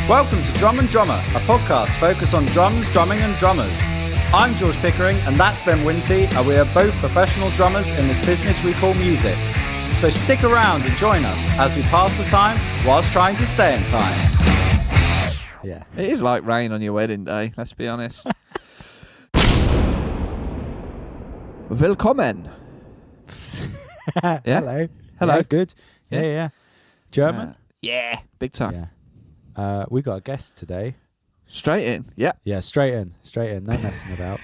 Welcome to Drum and Drummer, a podcast focused on drums, drumming and drummers. I'm George Pickering and that's Ben Winty, and we are both professional drummers in this business we call music. So stick around and join us as we pass the time whilst trying to stay in time. Yeah. It is like rain on your wedding day, let's be honest. Willkommen. Yeah? Hello. Hello. Yeah, good. Yeah. German? Yeah, big time. Yeah. We got a guest today. Straight in, yeah. Yeah, straight in. No messing about.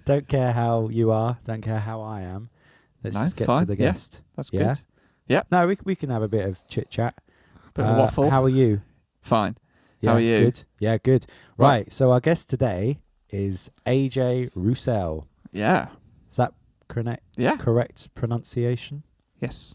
Don't care how you are. Don't care how I am. Let's just get to the guest. That's good. Yeah. No, we can have a bit of chit chat. Bit of waffle. How are you? Fine. Yeah, how are you? Good. Yeah, good. Right. So our guest today is AJ Rousell. Yeah. Is that correct pronunciation? Yes.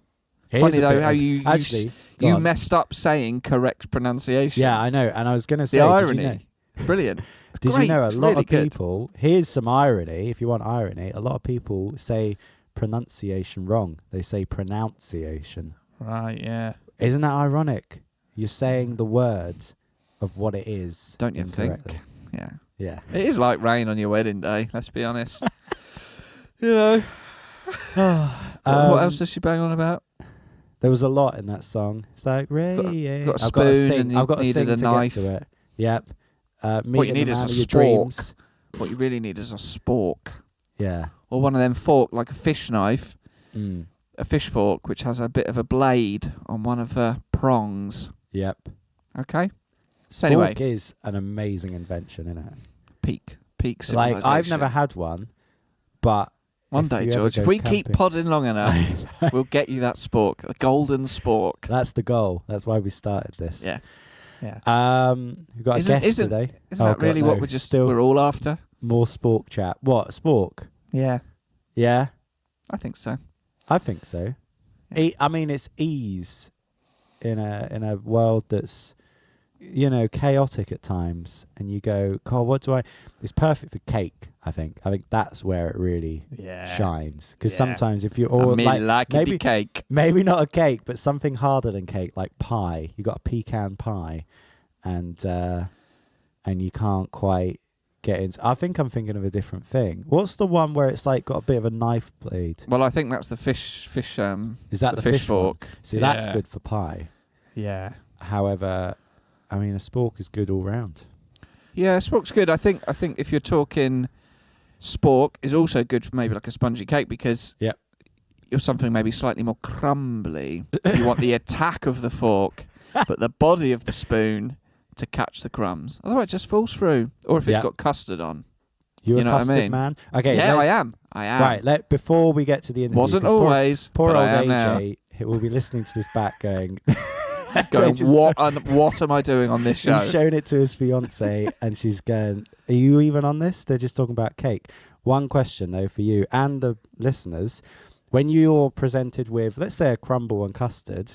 Here's Funny a though bit how of- you actually you messed up saying correct pronunciation. Yeah, I know. And I was going to say, the did irony. you know- Brilliant. Did Great, you know a it's lot really of good. people, here's some irony, if you want irony, a lot of people say pronunciation wrong. They say pronunciation. Right, yeah. Isn't that ironic? You're saying the word of what it is. Don't you think? incorrectly. Yeah. Yeah. It is like rain on your wedding day, let's be honest. You know. What else does she bang on about? There was a lot in that song. It's like, Ray, got a I've got to spoon sing. and you I've got to needed sing a to knife. get to it. Yep. What you need is a man of your spork. dreams. What you really need is a spork. Yeah. Or one of them fork, like a fish knife, Mm. a fish fork, which has a bit of a blade on one of the prongs. Yep. Okay? Spork So anyway. is an amazing invention, isn't it? Peak Like, civilization. I've never had one, but One if day, you ever George, go if we keep camping- podding long enough, we'll get you that spork, the golden spork. That's the goal. That's why we started this. Yeah. We've got a guest today. Isn't Oh, that really God, what no. we're we're all after? More spork chat. What, spork? Yeah. Yeah, I think so. I think so. Yeah. I mean, it's ease in a world that's, chaotic at times, and you go, God, what do I? It's perfect for cake. I think that's where it really shines. Because sometimes if you're all maybe cake. maybe not a cake, but something harder than cake, like pie. You got a pecan pie, and you can't quite get into. I think I'm thinking of a different thing. What's the one where it's like got a bit of a knife blade? Well, I think that's the fish. Is that the fish fish one? fork? See, that's good for pie. Yeah. However, I mean, a spork is good all round. Yeah, spork's good. I think if you're talking spork is also good for maybe like a spongy cake because you're something maybe slightly more crumbly. You want the attack of the fork, but the body of the spoon to catch the crumbs. Otherwise, it just falls through. Or if it's got custard on. You a know what I custard mean? man? Okay. Yeah, I am. Right. Before we get to the interview, Wasn't 'cause always. Poor but old I am now. AJ. He will be listening to this back, going. Going, just- what am I doing on this show? He's shown it to his fiance, and she's going, "Are you even on this?" They're just talking about cake. One question though for you and the listeners: when you're presented with, let's say, a crumble and custard,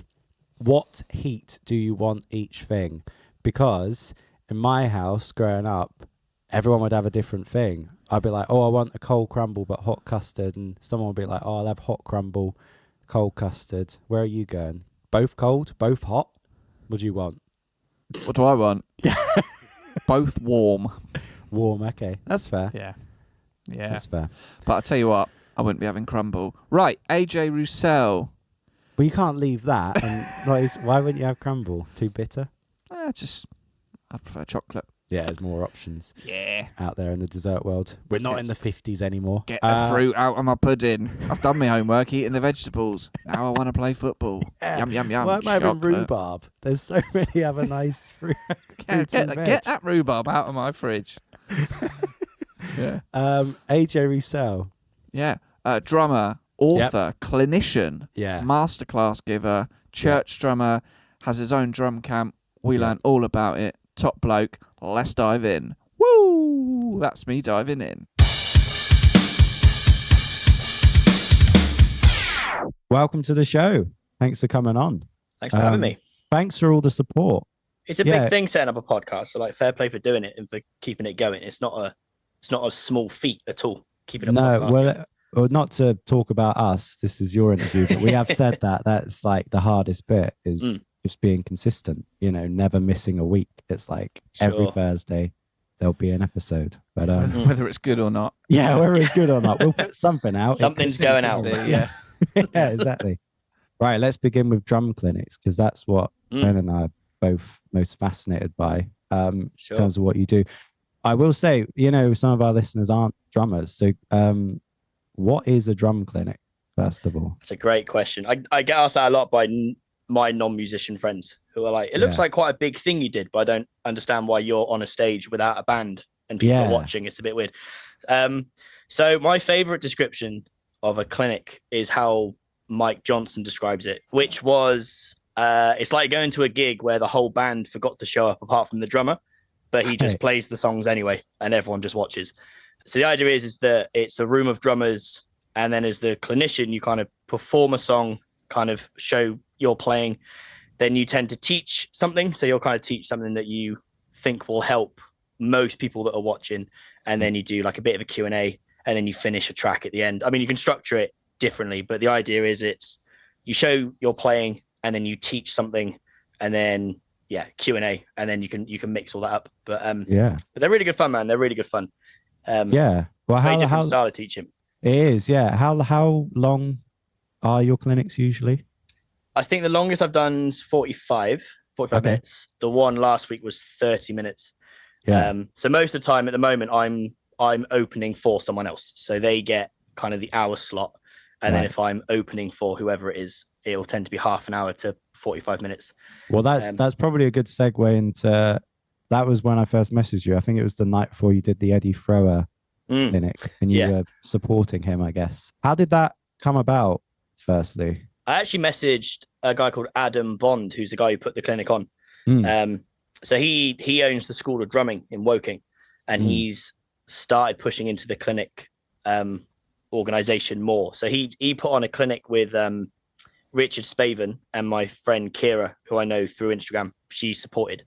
what heat do you want each thing? Because in my house, growing up, everyone would have a different thing. I'd be like, "Oh, I want a cold crumble but hot custard," and someone would be like, "Oh, I'll have hot crumble, cold custard." Where are you going? Both cold, both hot? What do you want? What do I want? Both warm. Warm, okay. That's fair. Yeah. That's fair. But I'll tell you what, I wouldn't be having crumble. Right, AJ Rousell. Well, you can't leave that. And why wouldn't you have crumble? Too bitter? I'd prefer chocolate. Yeah, there's more options Yeah. out there in the dessert world. We're not in the 50s anymore. Get the fruit out of my pudding. I've done my homework, eating the vegetables. Now I want to play football. Yeah. Yum, yum, yum. Why am I having Chocolate. rhubarb? There's so many other nice fruits. Get that rhubarb out of my fridge. Yeah. AJ Rousell. Yeah. Drummer, author, clinician, masterclass giver, church drummer, has his own drum camp. We learned all about it. Top bloke. Let's dive in. Woo! That's me diving in. Welcome to the show. Thanks for coming on. Thanks for having me. Thanks for all the support. It's a big thing setting up a podcast, so like fair play for doing it and for keeping it going. It's not a small feat at all. Keeping a podcast. Well, not to talk about us. This is your interview, but we have said that that's like the hardest bit is just being consistent, never missing a week. It's like every Thursday there'll be an episode, but whether it's good or not. Yeah, whether it's good or not, we'll put something out. Something's going out. Yeah. Yeah, exactly. Right, let's begin with drum clinics, because that's what Ben and I are both most fascinated by, in terms of what you do. I will say, some of our listeners aren't drummers. So what is a drum clinic, first of all? It's a great question. I get asked that a lot by my non-musician friends who are like, it looks like quite a big thing you did, but I don't understand why you're on a stage without a band and people are watching. It's a bit weird. So my favorite description of a clinic is how Mike Johnson describes it, which was it's like going to a gig where the whole band forgot to show up apart from the drummer, but he just plays the songs anyway and everyone just watches. So the idea is that it's a room of drummers, and then as the clinician you kind of perform a song, kind of show you're playing, then you tend to teach something. So you'll kind of teach something that you think will help most people that are watching, and then you do like a bit of a Q&A, and then you finish a track at the end. I mean, you can structure it differently, but the idea is it's you show you're playing and then you teach something, and then Q&A, and then you can mix all that up. But but they're really good fun, man. They're really good fun. Well, very different style of teaching. It is, how long are your clinics usually? I think the longest I've done is 45 minutes. The one last week was 30 minutes. So most of the time at the moment I'm opening for someone else, so they get kind of the hour slot, and then if I'm opening for whoever it is, it will tend to be half an hour to 45 minutes. Well, that's probably a good segue into, that was when I first messaged you. I think it was the night before you did the Eddie Thrower clinic, and you were supporting him, I guess. How did that come about, firstly? I actually messaged a guy called Adam Bond, who's the guy who put the clinic on. So he owns the School of Drumming in Woking, and he's started pushing into the clinic organization more. So he put on a clinic with Richard Spaven and my friend Kira, who I know through Instagram. She supported.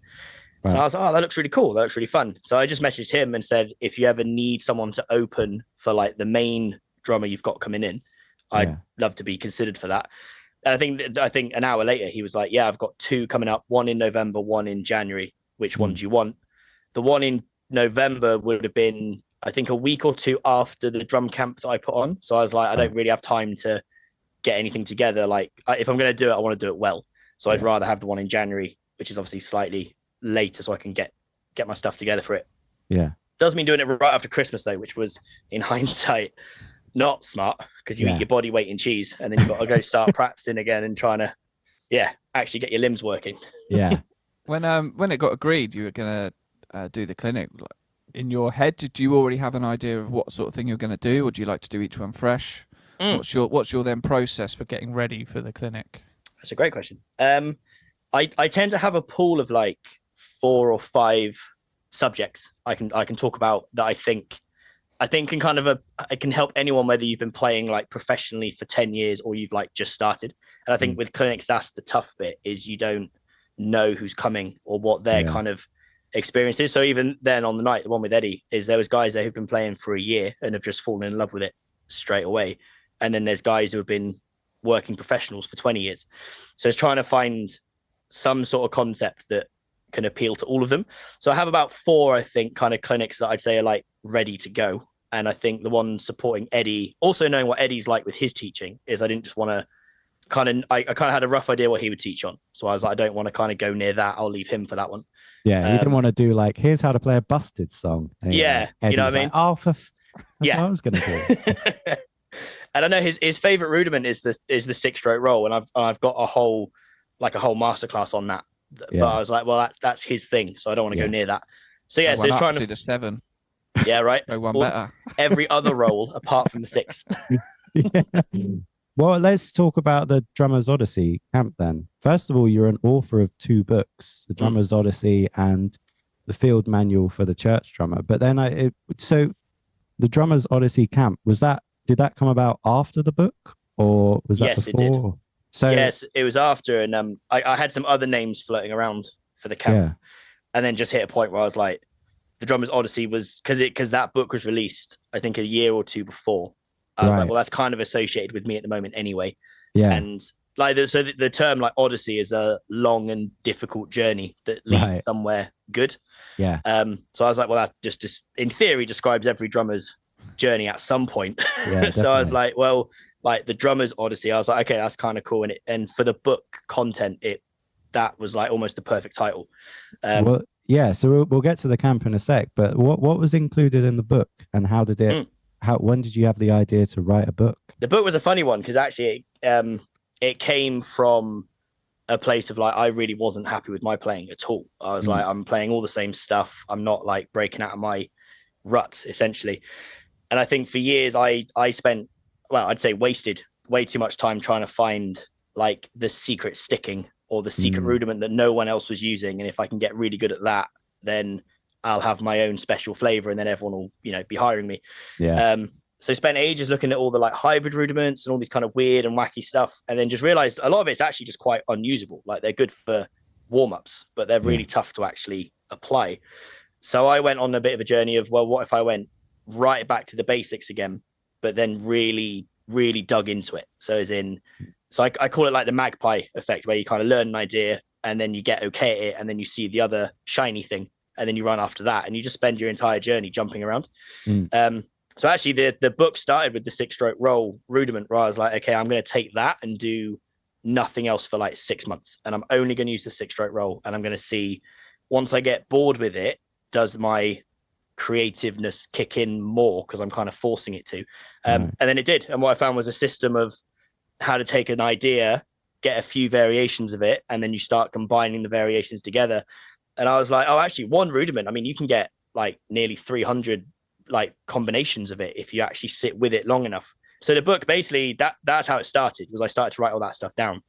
Right. And I was like, that looks really cool. That looks really fun. So I just messaged him and said, if you ever need someone to open for like the main drummer you've got coming in, I'd love to be considered for that. And I think an hour later, he was like, yeah, I've got 2 coming up, one in November, one in January. Which one do you want? The one in November would have been, I think, a week or 2 after the drum camp that I put on. So I was like, I don't really have time to get anything together. Like, if I'm going to do it, I want to do it well. So I'd rather have the one in January, which is obviously slightly later, so I can get my stuff together for it. Does mean doing it right after Christmas, though, which was, in hindsight, not smart, because you eat your body weight in cheese, and then you've got to go start practicing again and trying to actually get your limbs working. When it got agreed you were gonna do the clinic, in your head, did you already have an idea of what sort of thing you're going to do, or do you like to do each one fresh? What's your then process for getting ready for the clinic? That's a great question. I tend to have a pool of like 4 or 5 subjects I can talk about that I think can kind of it can help anyone, whether you've been playing like professionally for 10 years or you've like just started. And I think with clinics, that's the tough bit, is you don't know who's coming or what their kind of experience is. So even then on the night, the one with Eddie, is there was guys there who've been playing for a year and have just fallen in love with it straight away. And then there's guys who have been working professionals for 20 years. So it's trying to find some sort of concept that can appeal to all of them. So I have about 4, I think, kind of clinics that I'd say are like ready to go. And I think the one supporting Eddie, also knowing what Eddie's like with his teaching, is I didn't just want to I kind of had a rough idea what he would teach on. So I was like, I don't want to kind of go near that. I'll leave him for that one. Yeah, you didn't want to do like, here's how to play a Busted song. And you know what I mean? Like, that's what I was going to do. And I know his favorite rudiment is the 6-stroke roll, and I've got a whole masterclass on that. But I was like, well, that's his thing, so I don't want to go near that. So so it's trying to do the 7. Yeah, right. Go one better. Every other roll apart from the 6. Well, let's talk about the Drummer's Odyssey camp then. First of all, you're an author of 2 books, the Drummer's Odyssey and the Field Manual for the Church Drummer. But then so the Drummer's Odyssey camp, did that come about after the book, or was that before? Yes, it did. So yes, it was after, and I had some other names floating around for the camp, and then just hit a point where I was like, the Drummer's Odyssey was because that book was released, I think, a year or 2 before. I was like, well, that's kind of associated with me at the moment anyway. Yeah. And like the term like Odyssey is a long and difficult journey that leads somewhere good. Yeah. So I was like, well, that just in theory describes every drummer's journey at some point. Yeah, so I was like, well, like the drummer's Odyssey. I was like, okay, that's kind of cool. And for the book content, that was like almost the perfect title. Well, yeah. So we'll get to the camp in a sec. But what was included in the book, and how did it? When did you have the idea to write a book? The book was a funny one because actually it came from a place of like, I really wasn't happy with my playing at all. I was like, I'm playing all the same stuff. I'm not like breaking out of my rut essentially. And I think for years I spent, well, I'd say wasted way too much time trying to find like the secret sticking or the secret rudiment that no one else was using. And if I can get really good at that, then I'll have my own special flavor and then everyone will, be hiring me. Yeah. So spent ages looking at all the like hybrid rudiments and all these kind of weird and wacky stuff. And then just realized a lot of it's actually just quite unusable. Like they're good for warm-ups, but they're really tough to actually apply. So I went on a bit of a journey of, well, what if I went right back to the basics again, but then really, really dug into it. So I call it like the Magpie effect, where you kind of learn an idea and then you get okay at it. And then you see the other shiny thing and then you run after that. And you just spend your entire journey jumping around. So actually the book started with the 6-stroke roll rudiment, where I was like, okay, I'm going to take that and do nothing else for like 6 months. And I'm only going to use the 6-stroke roll. And I'm going to see, once I get bored with it, does my creativeness kick in more because I'm kind of forcing it to. And then it did. And what I found was a system of how to take an idea, get a few variations of it, and then you start combining the variations together. And I was like, oh, actually, one rudiment, I mean, you can get like nearly 300 like combinations of it if you actually sit with it long enough. So the book basically, that's how it started, was I started to write all that stuff down.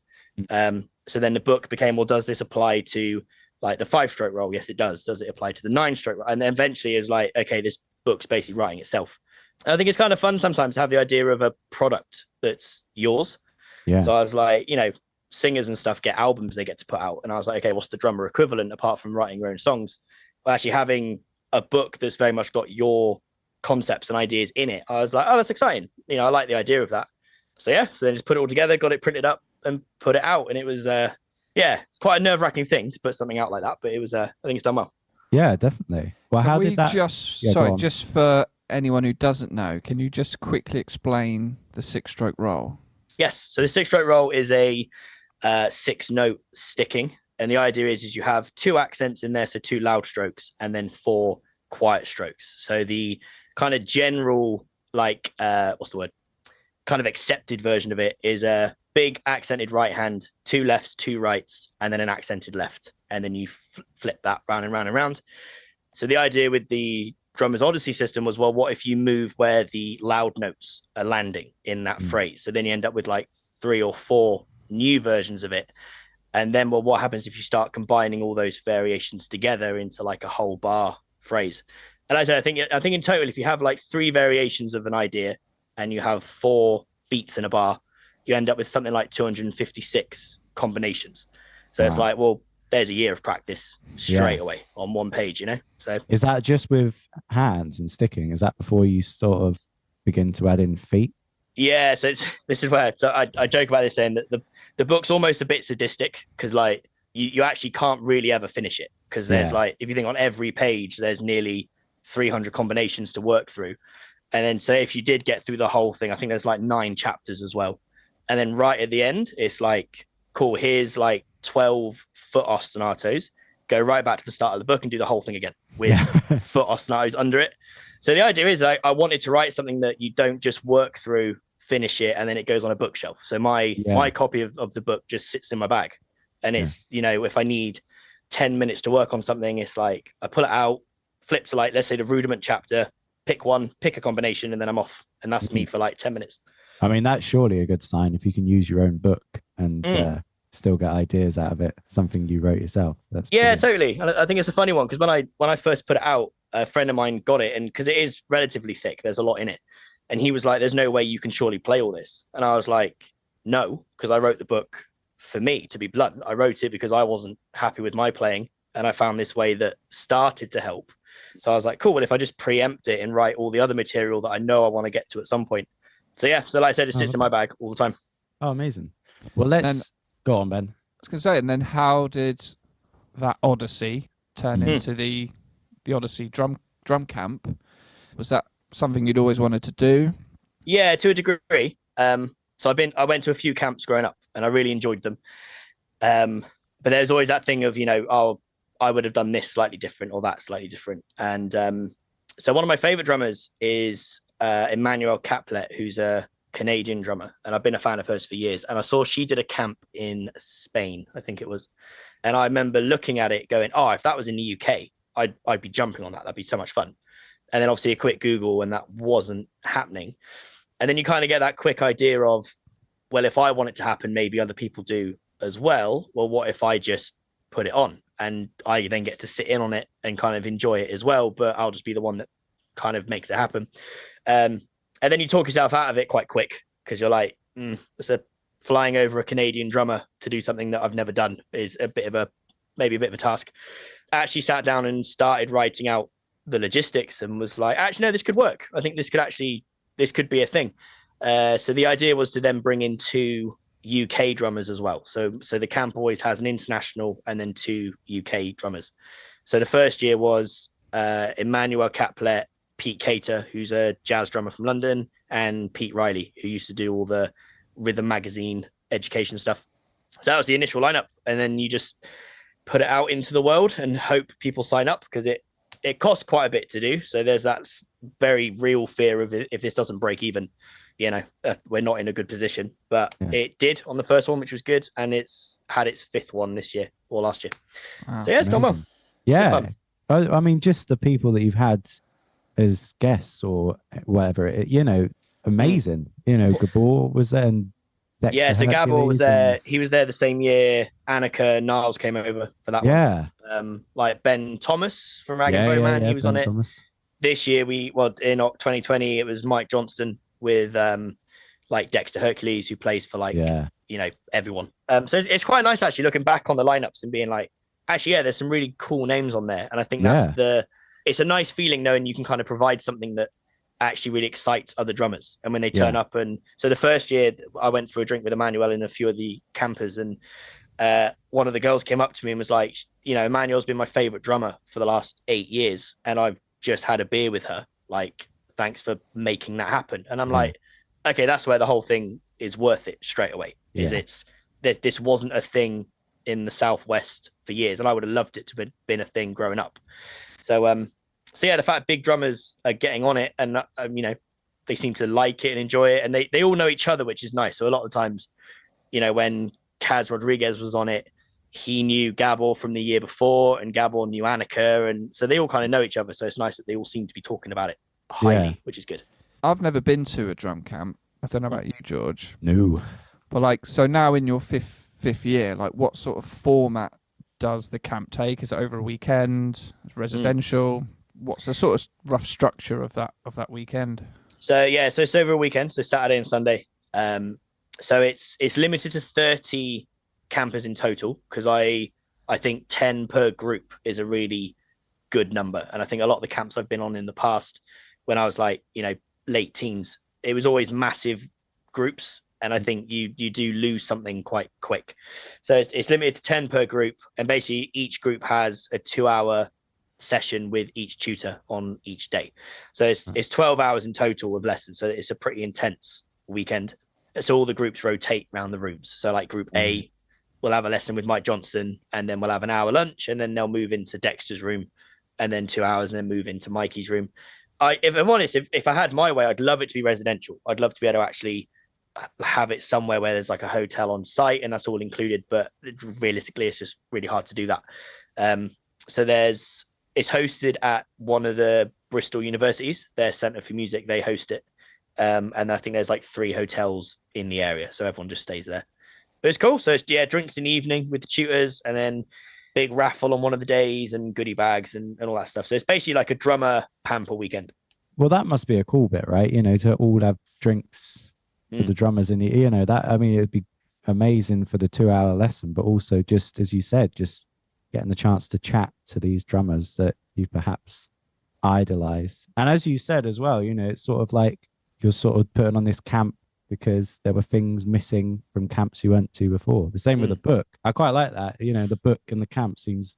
So then the book became, well, does this apply to like the 5-stroke roll? Yes, it does. Does it apply to the 9-stroke roll? And then eventually it was like, okay, this book's basically writing itself. And I think it's kind of fun sometimes to have the idea of a product that's yours. Yeah. So I was like, singers and stuff get albums they get to put out. And I was like, okay, what's the drummer equivalent apart from writing your own songs? Well, actually having a book that's very much got your concepts and ideas in it, I was like, oh, that's exciting. I like the idea of that. So then just put it all together, got it printed up and put it out. And it was, it's quite a nerve-wracking thing to put something out like that, but it was, I think it's done well. Yeah, definitely. Well, how did that... just for anyone who doesn't know, can you just quickly explain the 6-stroke roll? Yes. So the 6-stroke roll is a 6-note sticking. And the idea is you have 2 accents in there, so 2 loud strokes, and then 4 quiet strokes. So the kind of general, like, kind of accepted version of it is a big accented right hand, 2 lefts, 2 rights, and then an accented left. And then you flip that round and round and round. So the idea with the Drummer's Odyssey system was, well, what if you move where the loud notes are landing in that phrase? So then you end up with like 3 or 4 new versions of it. And then, well, what happens if you start combining all those variations together into like a whole bar phrase? And I think in total, if you have like 3 variations of an idea and you have 4 beats in a bar, you end up with something like 256 combinations. So it's like, well, there's a year of practice straight away on one page, So is that just with hands and sticking? Is that before you sort of begin to add in feet? Yeah, so this is where I joke about this, saying that the book's almost a bit sadistic because like you actually can't really ever finish it because there's like, if you think on every page, there's nearly 300 combinations to work through. And then so if you did get through the whole thing, I think there's like 9 chapters as well. And then right at the end, it's like, cool, here's like 12 foot ostinatos. Go right back to the start of the book and do the whole thing again with foot ostinatos under it. So the idea is I wanted to write something that you don't just work through, finish it, and then it goes on a bookshelf. So my copy of the book just sits in my bag. And it's, if I need 10 minutes to work on something, it's like I pull it out, flip to like, let's say the rudiment chapter, pick a combination, and then I'm off. And that's me for like 10 minutes. I mean, that's surely a good sign if you can use your own book and still get ideas out of it, something you wrote yourself. That's brilliant. Totally. And I think it's a funny one because when I first put it out, a friend of mine got it, and because it is relatively thick, there's a lot in it. And he was like, there's no way you can surely play all this. And I was like, no, because I wrote the book for me, to be blunt. I wrote it because I wasn't happy with my playing. And I found this way that started to help. So I was like, cool, well, if I just preempt it and write all the other material that I know I want to get to at some point. So like I said, it sits in my bag all the time. Oh, amazing. Well, let's go on, Ben. I was going to say, and then how did that Odyssey turn into the Odyssey drum camp? Was that something you'd always wanted to do? Yeah, to a degree. So I went to a few camps growing up, and I really enjoyed them. But there's always that thing of, I would have done this slightly different or that slightly different. And so one of my favorite drummers is Emmanuel Caplet, who's a Canadian drummer, and I've been a fan of hers for years. And I saw she did a camp in Spain, I think it was. And I remember looking at it going, if that was in the UK, I'd be jumping on that. That'd be so much fun. And then obviously a quick Google, and that wasn't happening. And then you kind of get that quick idea of, well, if I want it to happen, maybe other people do as well. Well, what if I just put it on and I then get to sit in on it and kind of enjoy it as well, but I'll just be the one that kind of makes it happen. And then you talk yourself out of it quite quick, because you're like, flying over a Canadian drummer to do something that I've never done is maybe a bit of a task. I actually sat down and started writing out the logistics and was like, actually, no, this could work. I think this could be a thing. So the idea was to then bring in 2 UK drummers as well. So the camp always has an international and then 2 UK drummers. So the first year was Emmanuel Caplet, Pete Cater, who's a jazz drummer from London, and Pete Riley, who used to do all the Rhythm Magazine education stuff. So that was the initial lineup. And then you just put it out into the world and hope people sign up, because it costs quite a bit to do. So there's that very real fear of if this doesn't break even, we're not in a good position. But it did on the first one, which was good. And it's had its 5th one this year or last year. Wow, so it's gone well. Yeah. I mean, just the people that you've had as guests or whatever, amazing. Gabor was there, and Dexter so Gabor was there. And... He was there the same year Annika Niles came over for that one. Like Ben Thomas from Rag and Bowman, he was Ben on it. Thomas. This year in 2020, it was Mike Johnston with like Dexter Hercules, who plays for everyone. So it's quite nice actually looking back on the lineups and being like, actually, there's some really cool names on there. And I think it's a nice feeling knowing you can kind of provide something that actually really excites other drummers. And when they turn up, and so the first year I went for a drink with Emmanuel and a few of the campers, and one of the girls came up to me and was like, Emmanuel's been my favorite drummer for the last 8 years, and I've just had a beer with her. Like, thanks for making that happen. And I'm like, okay, that's where the whole thing is worth it straight away. This wasn't a thing in the Southwest for years, and I would have loved it to have been a thing growing up. So the fact big drummers are getting on it, and they seem to like it and enjoy it, and they all know each other, which is nice. So a lot of times, when Kaz Rodriguez was on it, he knew Gabor from the year before, and Gabor knew Annika, and so they all kind of know each other. So it's nice that they all seem to be talking about it highly, which is good. I've never been to a drum camp. I don't know about you, George. No. But so now in your fifth year, what sort of format does the camp take? Is it over a weekend? Residential? What's the sort of rough structure of that weekend? So it's over a weekend, so Saturday and Sunday. So it's limited to 30 campers in total, because I think 10 per group is a really good number. And I think a lot of the camps I've been on in the past, when I was late teens, it was always massive groups. And I think you do lose something quite quick. So it's limited to 10 per group. And basically each group has a 2-hour session with each tutor on each day. So it's 12 hours in total of lessons. So it's a pretty intense weekend. So all the groups rotate around the rooms. So like group A will have a lesson with Mike Johnston, and then we'll have an hour lunch, and then they'll move into Dexter's room, and then 2 hours, and then move into Mikey's room. If I'm honest, if I had my way, I'd love it to be residential. I'd love to be able to actually have it somewhere where there's like a hotel on site and that's all included, but realistically it's just really hard to do that. So it's hosted at one of the Bristol universities, their Centre for Music, they host it. And I think there's like 3 hotels in the area, so everyone just stays there. But it's cool. So it's drinks in the evening with the tutors, and then big raffle on one of the days, and goodie bags and all that stuff. So it's basically like a drummer pamper weekend. Well, that must be a cool bit, right? To all have drinks with the drummers in the, it'd be amazing for the 2-hour lesson, but also just, as you said, just getting the chance to chat to these drummers that you perhaps idolize. And as you said as well, it's sort of like you're sort of putting on this camp because there were things missing from camps you went to before. The same with the book. I quite like that. You know, the book and the camp seems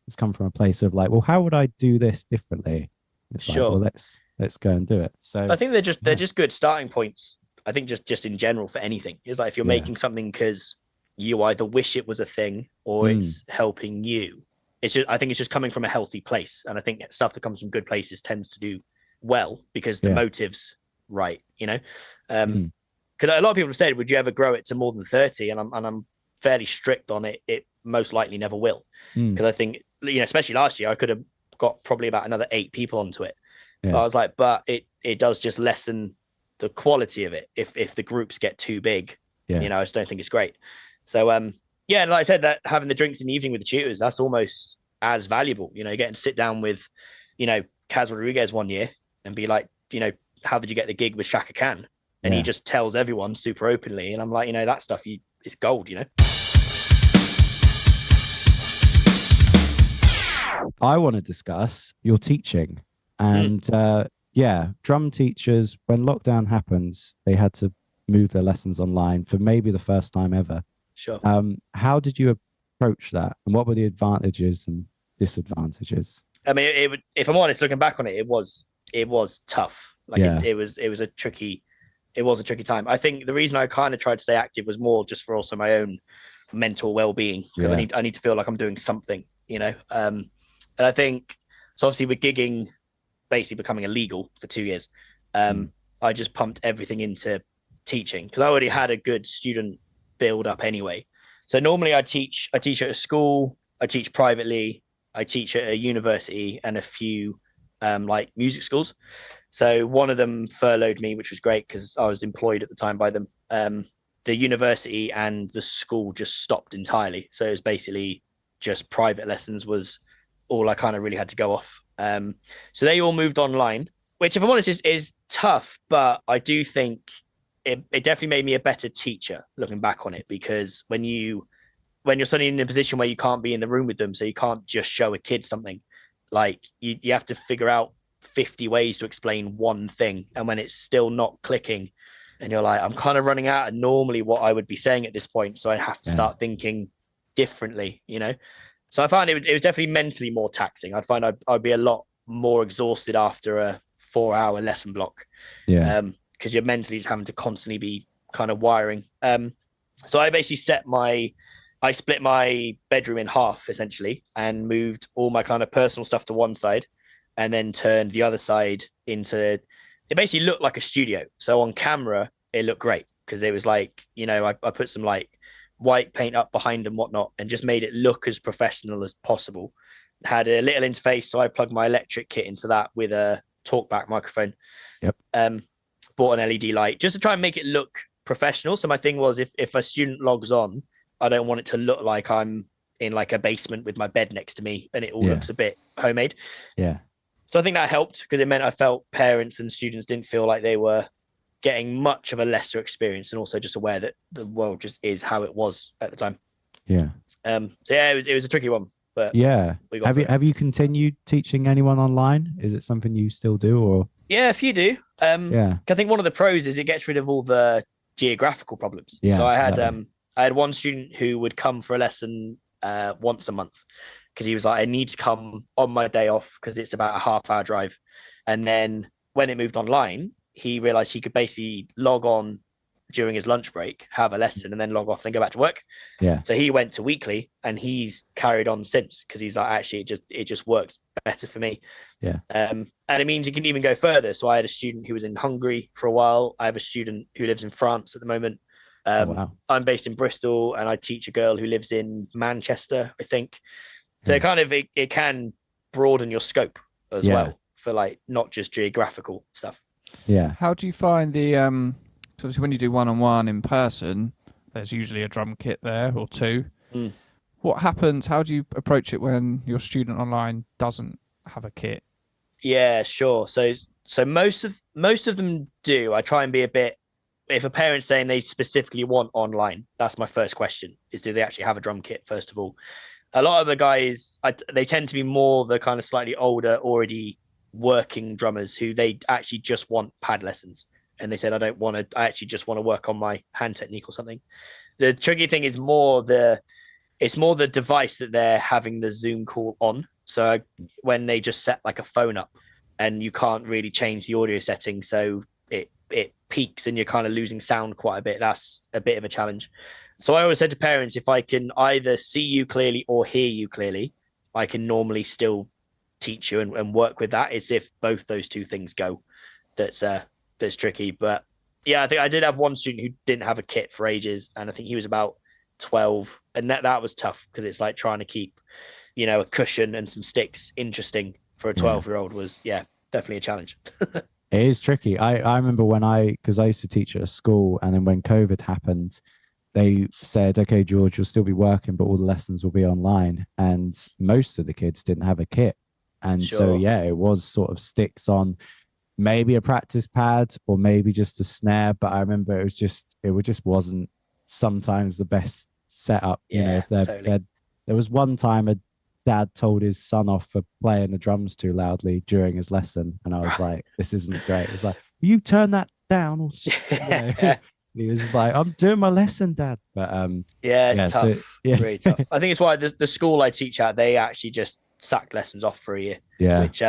it's come from a place of like, well, how would I do this differently? It's like, well, let's go and do it. So I think they're just good starting points. I think just in general for anything. It's like if you're making something because you either wish it was a thing or it's helping you. I think it's just coming from a healthy place. And I think stuff that comes from good places tends to do well because the motive's right, you know? Because a lot of people have said, would you ever grow it to more than 30? And I'm fairly strict on it. It most likely never will. Because I think, you know, especially last year, I could have got probably about another 8 people onto it. Yeah. But I was like, but it does just lessen the quality of it if the groups get too big. You know, I just don't think it's great. So, yeah, and like I said, that having the drinks in the evening with the tutors, that's almost as valuable. You know, getting to sit down with, you know, Kaz Rodriguez one year and be like, you know, how did you get the gig with Shaka Khan? And he just tells everyone super openly. And I'm like, you know, that stuff, it's gold, you know? I want to discuss your teaching. And drum teachers, when lockdown happens, they had to move their lessons online for maybe the first time ever. Sure. How did you approach that? And what were the advantages and disadvantages? I mean, if I'm honest, looking back on it, it was tough. Like it was a tricky time. I think the reason I kind of tried to stay active was more just for also my own mental well-being, because I need to feel like I'm doing something, you know? And I think, so obviously with gigging basically becoming illegal for 2 years, I just pumped everything into teaching because I already had a good student build up anyway. So normally I teach at a school, I teach privately, I teach at a university and a few like music schools. So one of them furloughed me, which was great because I was employed at the time by them. The university and the school just stopped entirely. So it was basically just private lessons was all I kind of really had to go off. So they all moved online, which if I'm honest is tough, but I do think it definitely made me a better teacher looking back on it, because when you're suddenly in a position where you can't be in the room with them, so you can't just show a kid something, like you have to figure out 50 ways to explain one thing, and when it's still not clicking and you're like, I'm kind of running out of normally what I would be saying at this point, so I have to start thinking differently, you know. So I found it was definitely mentally more taxing. I'd find I'd be a lot more exhausted after a 4-hour lesson block, because you're mentally just having to constantly be kind of wiring. So I basically I split my bedroom in half essentially and moved all my kind of personal stuff to one side, and then turned the other side into, it basically looked like a studio. So on camera, it looked great because it was like, you know, I put some like white paint up behind and whatnot and just made it look as professional as possible. Had a little interface, so I plugged my electric kit into that with a talkback microphone. Bought an LED light just to try and make it look professional. So my thing was, if a student logs on, I don't want it to look like I'm in like a basement with my bed next to me and it all looks a bit homemade. So I think that helped because it meant I felt parents and students didn't feel like they were getting much of a lesser experience, and also just aware that the world just is how it was at the time. So it was a tricky one, but have you continued teaching anyone online? Is it something you still do, or? Yeah, a few do. I think one of the pros is it gets rid of all the geographical problems. So I had one student who would come for a lesson once a month because he was like, I need to come on my day off because it's about a half-hour drive. And then when it moved online, he realized he could basically log on during his lunch break, have a lesson, and then log off and go back to work. So he went to weekly, and he's carried on since because he's like, actually, it just works better for me. And it means you can even go further. So I had a student who was in Hungary for a while. I have a student who lives in France at the moment. I'm based in Bristol, and I teach a girl who lives in Manchester, I think. So it can broaden your scope as well for like not just geographical stuff. How do you find the so obviously when you do one-on-one in person, there's usually a drum kit there or two. What happens? How do you approach it when your student online doesn't have a kit? Yeah, sure. So most of them do. I try and be a bit, if a parent's saying they specifically want online, that's my first question, is do they actually have a drum kit, first of all? A lot of the guys, they tend to be more the kind of slightly older, already working drummers who they actually just want pad lessons. and they said, I actually just want to work on my hand technique or something. The tricky thing is more the device that they're having the Zoom call on. So when they just set like a phone up and you can't really change the audio settings, so it peaks and you're kind of losing sound quite a bit. That's a bit of a challenge. So I always said to parents, if I can either see you clearly or hear you clearly, I can normally still teach you and work with that. It's if both those two things go, that's tricky. But yeah, I think I did have one student who didn't have a kit for ages, and I think he was about 12, and that was tough because it's like trying to keep, a cushion and some sticks interesting for a 12-year-old was definitely a challenge. It is tricky. I remember because I used to teach at a school, and then when COVID happened, they said, okay, George, you'll still be working, but all the lessons will be online. And most of the kids didn't have a kit. And so, it was sort of sticks on maybe a practice pad or maybe just a snare. But I remember it just wasn't sometimes the best setup. Totally. There was one time a dad told his son off for playing the drums too loudly during his lesson. And I was like, this isn't great. It was like, will you turn that down? Or he was just like, I'm doing my lesson, Dad. But it's tough. So, really tough. I think it's why the school I teach at, they actually just sacked lessons off for a year. Yeah. Which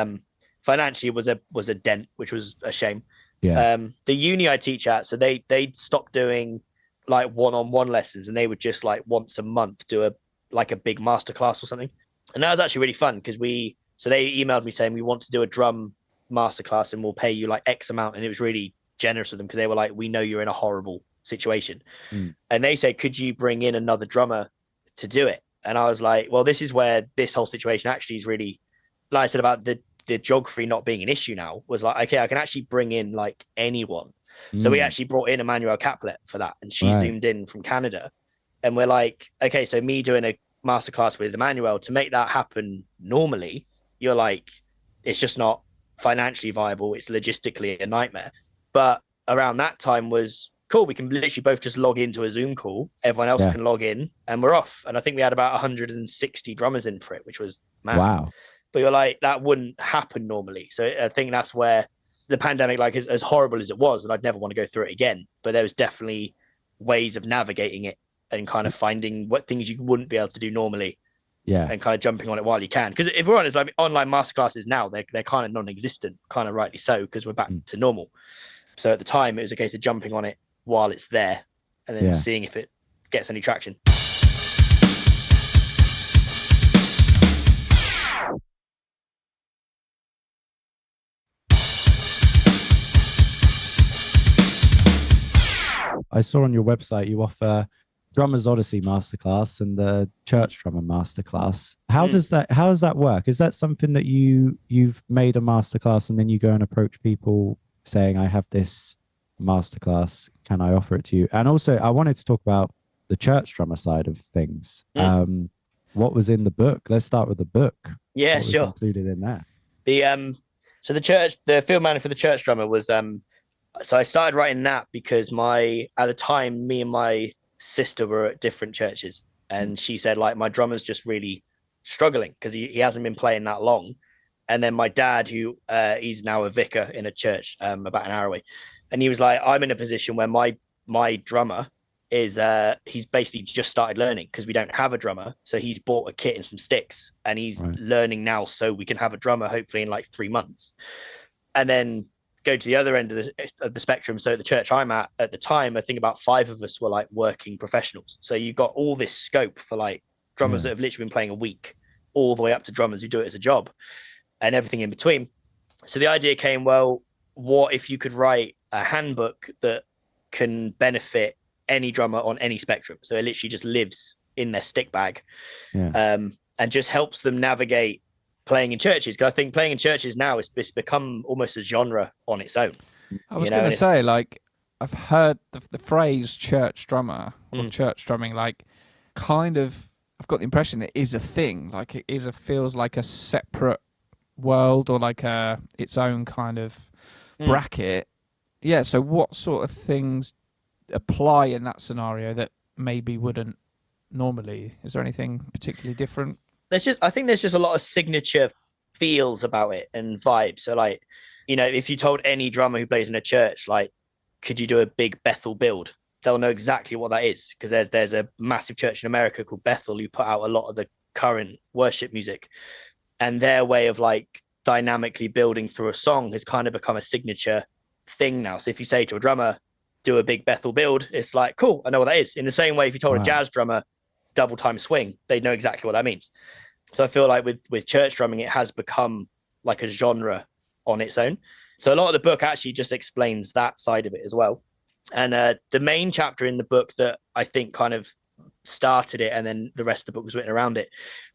financially was a dent, which was a shame. Yeah. The uni I teach at, so they stopped doing like one-on-one lessons, and they would just like once a month do a big masterclass or something. And that was actually really fun because they emailed me saying we want to do a drum masterclass and we'll pay you like X amount. And it was really generous of them because they were like, we know you're in a horrible situation. And they said, could you bring in another drummer to do it? And I was like, well, this is where this whole situation actually is really, like I said about the geography not being an issue now, was like, okay, I can actually bring in like anyone. So we actually brought in Emmanuel Caplet for that, and she zoomed in from Canada. And we're like, okay, so me doing a masterclass with Emmanuel, to make that happen normally, you're like, it's just not financially viable. It's logistically a nightmare. But around that time was cool. We can literally both just log into a Zoom call. Everyone else can log in and we're off. And I think we had about 160 drummers in for it, which was mad. Wow. But you're like, that wouldn't happen normally. So I think that's where the pandemic, like as horrible as it was, and I'd never want to go through it again, but there was definitely ways of navigating it and kind of finding what things you wouldn't be able to do normally. Yeah. And kind of jumping on it while you can. Because if we're honest, like online masterclasses now, they're kind of non-existent, kind of rightly so, because we're back to normal. So at the time, it was a case of jumping on it while it's there and then seeing if it gets any traction. I saw on your website you offer Drummers Odyssey Masterclass and the Church Drummer Masterclass. How does that work? Is that something that you've made a masterclass and then you go and approach people saying, I have this masterclass, can I offer it to you? And also I wanted to talk about the church drummer side of things. What was in the book? Let's start with the book. Yeah, what was sure. included in that? So the field manual for the church drummer was so I started writing that because at the time me and my sister were at different churches, and she said like my drummer's just really struggling because he hasn't been playing that long. And then my dad, who he's now a vicar in a church about an hour away, and he was like, I'm in a position where my drummer is he's basically just started learning because we don't have a drummer, so he's bought a kit and some sticks and he's learning now, so we can have a drummer hopefully in like 3 months. And then go to the other end of the spectrum. So at the church I'm at the time, I think about 5 of us were like working professionals. So you've got all this scope for like drummers that have literally been playing a week, all the way up to drummers who do it as a job and everything in between. So the idea came, well, what if you could write a handbook that can benefit any drummer on any spectrum? So it literally just lives in their stick bag and just helps them navigate playing in churches. Because I think playing in churches now it's become almost a genre on its own. I was going to say, like, I've heard the phrase church drummer or church drumming, like, kind of, I've got the impression it is a thing. Like, feels like a separate world or like its own kind of bracket. Yeah, so what sort of things apply in that scenario that maybe wouldn't normally? Is there anything particularly different? I think there's just a lot of signature feels about it and vibes. So like, if you told any drummer who plays in a church, like could you do a big Bethel build? They'll know exactly what that is, because there's a massive church in America called Bethel who put out a lot of the current worship music, and their way of like dynamically building through a song has kind of become a signature thing now. So if you say to a drummer, do a big Bethel build, it's like, cool, I know what that is. In the same way, if you told a jazz drummer double time swing, they'd know exactly what that means. So I feel like with church drumming, it has become like a genre on its own. So a lot of the book actually just explains that side of it as well. And the main chapter in the book that I think kind of started it, and then the rest of the book was written around it,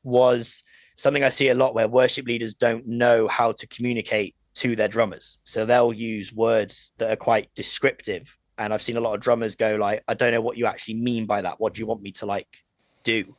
was something I see a lot where worship leaders don't know how to communicate to their drummers. So they'll use words that are quite descriptive. And I've seen a lot of drummers go like, I don't know what you actually mean by that. What do you want me to like do?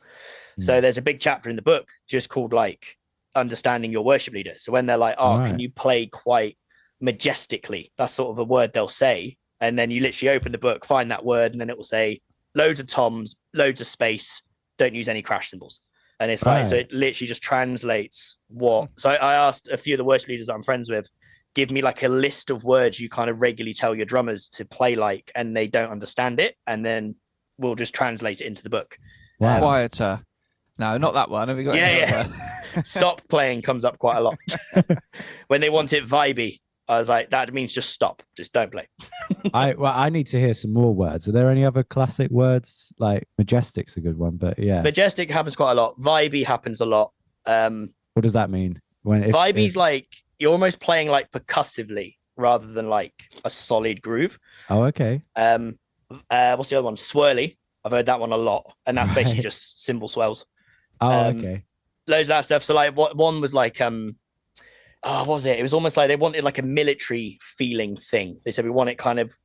So there's a big chapter in the book just called like understanding your worship leader. So when they're like, can you play quite majestically? That's sort of a word they'll say. And then you literally open the book, find that word, and then it will say loads of toms, loads of space, don't use any crash cymbals. And it's like, so it literally just translates what. So I asked a few of the worship leaders that I'm friends with, give me like a list of words you kind of regularly tell your drummers to play like, and they don't understand it. And then we'll just translate it into the book. Wow. Quieter. No, not that one. Have you got Stop playing comes up quite a lot. When they want it vibey, I was like, that means just stop. Just don't play. I need to hear some more words. Are there any other classic words? Like majestic's a good one, but yeah. Majestic happens quite a lot. Vibey happens a lot. What does that mean? Vibey's like you're almost playing like percussively rather than like a solid groove. Oh, okay. What's the other one? Swirly. I've heard that one a lot, and that's basically just cymbal swells. Oh, okay. Loads of that stuff. So like, one was like, what was it? It was almost like they wanted like a military feeling thing. They said we want it kind of,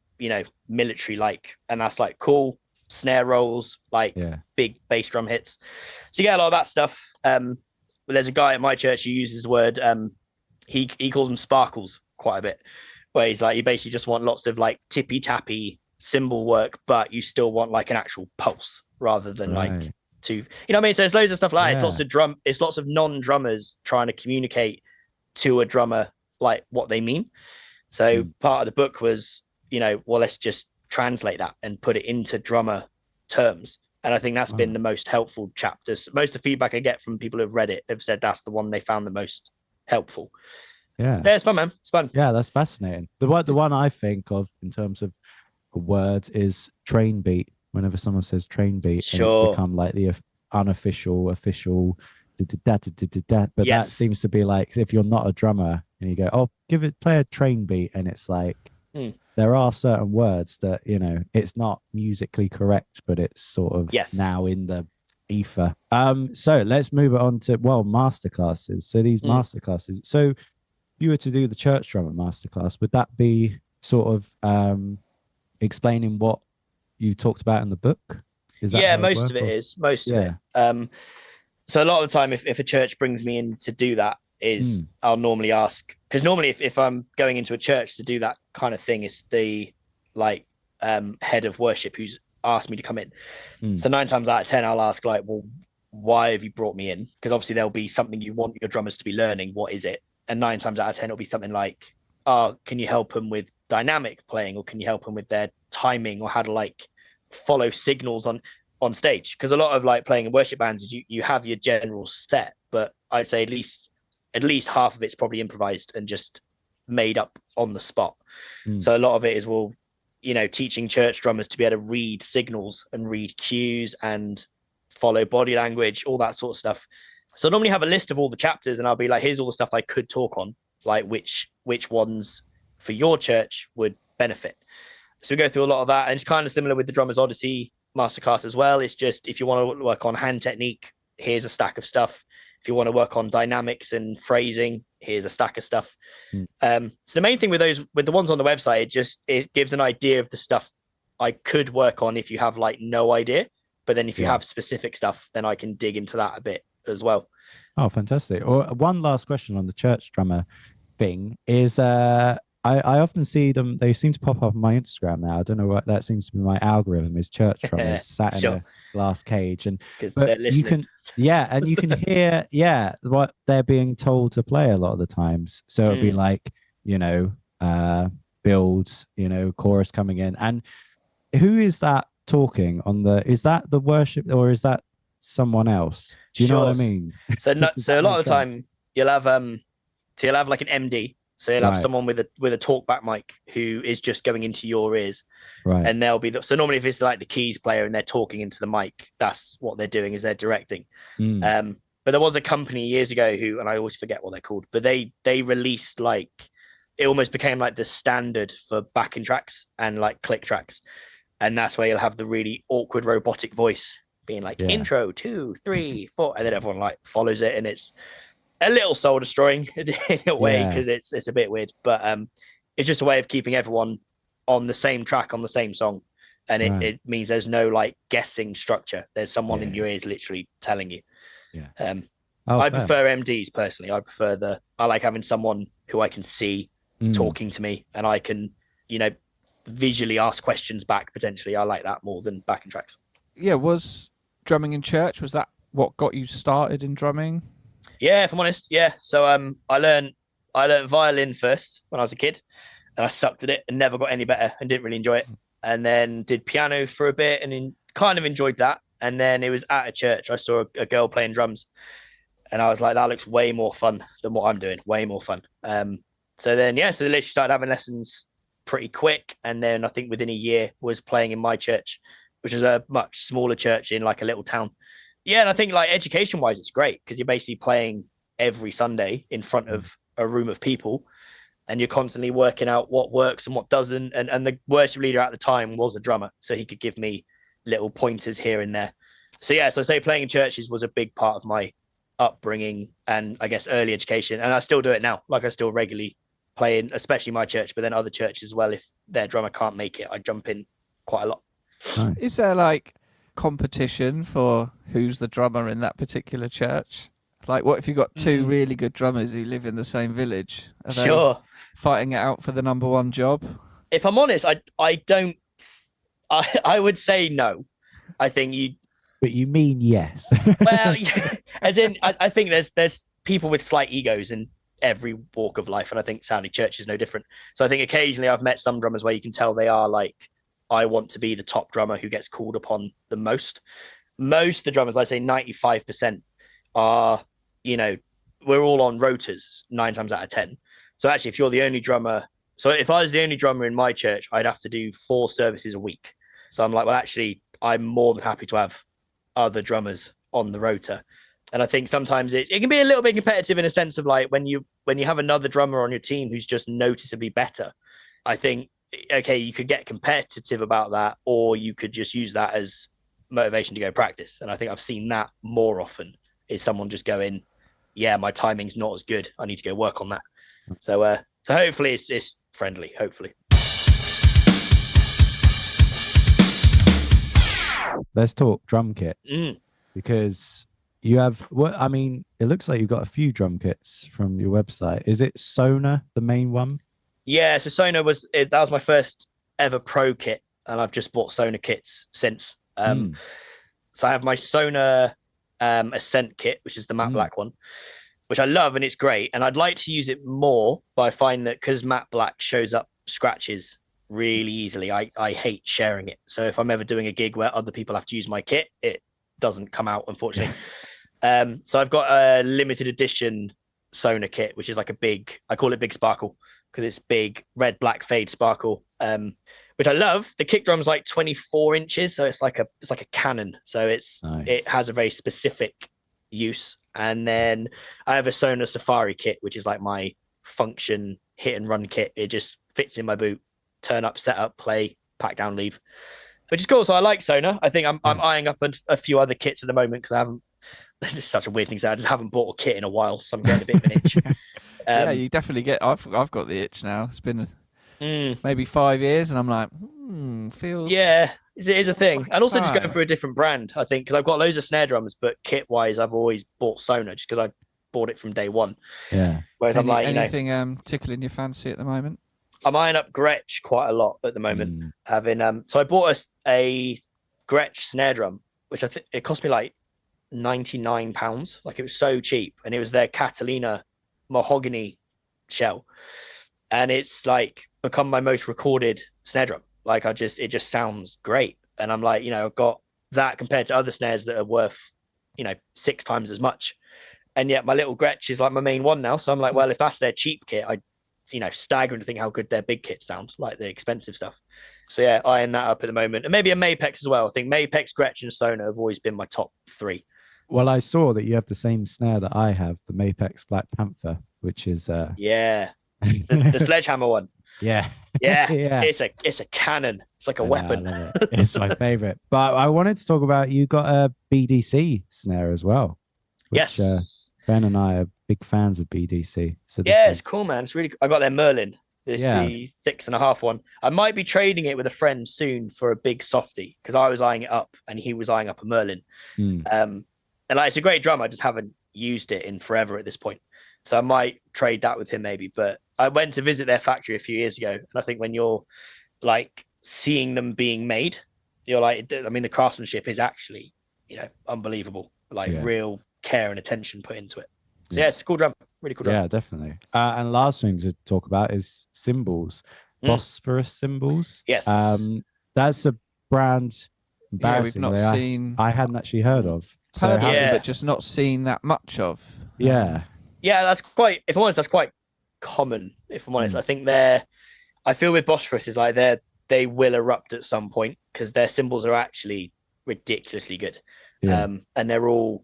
military like, and that's like cool snare rolls, like big bass drum hits. So you get a lot of that stuff. But there's a guy at my church who uses the word. He calls them sparkles quite a bit, where he's like, you basically just want lots of like tippy tappy cymbal work, but you still want like an actual pulse rather than like to, you know what I mean? So there's loads of stuff like that. It's lots of non-drummers trying to communicate to a drummer like what they mean. So part of the book was, let's just translate that and put it into drummer terms. And I think that's been the most helpful chapters. Most of the feedback I get from people who've read it have said that's the one they found the most helpful. Yeah, it's fun, man. It's fun. Yeah, that's fascinating. The one I think of in terms of words is train beat. Whenever someone says train beat, and it's become like the unofficial, official, but that seems to be like if you're not a drummer and you go, play a train beat, and it's like there are certain words that it's not musically correct, but it's sort of now in the ether. So let's move it on to masterclasses. So these masterclasses. So if you were to do the church drummer masterclass, would that be sort of explaining what you talked about in the book? Is that most of it is. Most of it. So a lot of the time, if a church brings me in to do that, I'll normally ask, because normally if I'm going into a church to do that kind of thing, it's the head of worship who's asked me to come in. So 9 times out of 10, I'll ask like, well, why have you brought me in? Because obviously there'll be something you want your drummers to be learning. What is it? And 9 times out of 10, it'll be something like, can you help them with dynamic playing, or can you help them with their timing, or how to like follow signals on stage? Because a lot of like playing in worship bands is you have your general set, but I'd say at least half of it's probably improvised and just made up on the spot. So a lot of it is teaching church drummers to be able to read signals and read cues and follow body language, all that sort of stuff. So I normally have a list of all the chapters, and I'll be like, here's all the stuff I could talk on, like which ones for your church would benefit. So we go through a lot of that, and it's kind of similar with the Drummers Odyssey masterclass as well. It's just, if you want to work on hand technique, here's a stack of stuff. If you want to work on dynamics and phrasing, here's a stack of stuff. So the main thing with the ones on the website, it gives an idea of the stuff I could work on if you have like no idea. But then if you have specific stuff, then I can dig into that a bit as well. Oh, fantastic. Or one last question on the church drummer thing is, I often see them, they seem to pop up on my Instagram now. I don't know what that seems to be my algorithm, is church drummers sat in a glass cage, and you can hear what they're being told to play a lot of the times. So it'll be like, builds, chorus coming in. And who is that talking on is that the worship or is that someone else? Do you know what I mean? So a lot of the time you'll have like an MD. So you'll have someone with a talkback mic who is just going into your ears. Right. And they'll be so normally if it's like the keys player and they're talking into the mic, that's what they're doing, is they're directing. But there was a company years ago who, and I always forget what they're called, but they released like, it almost became like the standard for backing tracks and like click tracks. And that's where you'll have the really awkward robotic voice being like intro 2, 3, 4, and then everyone like follows it, and it's a little soul destroying in a way because it's a bit weird, but it's just a way of keeping everyone on the same track on the same song, and it means there's no like guessing structure. There's someone in your ears literally telling you. I prefer MDs personally. I like having someone who I can see talking to me, and I can visually ask questions back potentially. I like that more than backing tracks. Was drumming in church, was that what got you started in drumming? Yeah, if I'm honest, so I learned violin first when I was a kid, and I sucked at it and never got any better and didn't really enjoy it. And then did piano for a bit and kind of enjoyed that. And then it was at a church. I saw a girl playing drums, and I was like, that looks way more fun than what I'm doing. Way more fun. So they literally started having lessons pretty quick. And then I think within a year was playing in my church, which is a much smaller church in like a little town. Yeah, and I think like education wise, it's great because you're basically playing every Sunday in front of a room of people, and you're constantly working out what works and what doesn't. And the worship leader at the time was a drummer, so he could give me little pointers here and there. So I say playing in churches was a big part of my upbringing and I guess early education, and I still do it now. Like I still regularly play in, especially my church, but then other churches as well. If their drummer can't make it, I jump in quite a lot. Nice. Is there like competition for who's the drummer in that particular church? Like, what if you got two really good drummers who live in the same village? Are they fighting it out for the number one job? If I'm honest, I don't. I would say no. I think you. But you mean yes? Well, as in, I think there's people with slight egos in every walk of life, and I think sadly church is no different. So I think occasionally I've met some drummers where you can tell they are like, I want to be the top drummer who gets called upon the most. Most of the drummers, I say 95%, are, we're all on rotas 9 times out of 10. So actually, if you're the only drummer, so if I was the only drummer in my church, I'd have to do 4 services a week. So I'm like, well, actually, I'm more than happy to have other drummers on the rota. And I think sometimes it can be a little bit competitive in a sense of like when you have another drummer on your team who's just noticeably better, I think, okay, you could get competitive about that, or you could just use that as motivation to go practice. And I think I've seen that more often, is someone just going, yeah, my timing's not as good, I need to go work on that. So hopefully it's friendly, hopefully. Let's talk drum kits, because you have it looks like you've got a few drum kits from your website. Is it Sona the main one? Yeah, so Sona that was my first ever pro kit, and I've just bought Sona kits since. So I have my Sona Ascent kit, which is the matte black one, which I love and it's great. And I'd like to use it more, but I find that because matte black shows up scratches really easily, I hate sharing it. So if I'm ever doing a gig where other people have to use my kit, it doesn't come out, unfortunately. So I've got a limited edition Sona kit, which is like I call it Big Sparkle, because it's big red black fade sparkle, which I love. The kick drum's like 24 inches, so it's like a cannon. So it has a very specific use. And then I have a Sona Safari kit, which is like my function hit and run kit. It just fits in my boot, turn up, set up, play, pack down, leave, which is cool. So I like Sona. I think I'm eyeing up a few other kits at the moment because I haven't. This is such a weird thing to say. I just haven't bought a kit in a while, so I'm getting a bit of an itch. Yeah, you definitely get. I've got the itch now. It's been maybe 5 years, and I'm like, feels. Yeah, it is a thing, and also just going for a different brand. I think because I've got loads of snare drums, but kit wise, I've always bought Sona just because I bought it from day one. Yeah. Whereas I'm like, anything tickling your fancy at the moment? I'm eyeing up Gretsch quite a lot at the moment. Having so I bought a Gretsch snare drum, which I think it cost me like £99. Like it was so cheap, and it was their Catalina mahogany shell, and it's like become my most recorded snare drum. Like it just sounds great. And I'm like, I've got that compared to other snares that are worth, 6 times as much. And yet my little Gretsch is like my main one now. So I'm like, well, if that's their cheap kit, staggering to think how good their big kits sound, like the expensive stuff. So yeah, eyeing that up at the moment. And maybe a Mapex as well. I think Mapex, Gretsch, and Sona have always been my top 3. Well, I saw that you have the same snare that I have, the Mapex Black Panther, which is the sledgehammer one. Yeah. Yeah. Yeah. It's a cannon. It's like a weapon. I love it. It's my favorite. But I wanted to talk about, you got a BDC snare as well. Which, yes. Ben and I are big fans of BDC. So it's cool, man. It's really. I got their Merlin. This Yeah. the 6.5 one. I might be trading it with a friend soon for a big softy because I was eyeing it up and he was eyeing up a Merlin. And like, it's a great drum. I just haven't used it in forever at this point. So I might trade that with him maybe. But I went to visit their factory a few years ago. And I think when you're like seeing them being made, you're like, I mean, the craftsmanship is actually, unbelievable. Like real care and attention put into it. So it's a cool drum. Really cool drum. Yeah, definitely. And last thing to talk about is cymbals. Phosphorus cymbals. Yes. That's a brand. Yeah, we've not seen. I hadn't actually heard of. Heard of it, but just not seen that much of. Yeah. Yeah, that's quite. If I'm honest, that's quite common. If I'm honest, I think I feel with Bosphorus is like they will erupt at some point because their cymbals are actually ridiculously good. Yeah. And they're all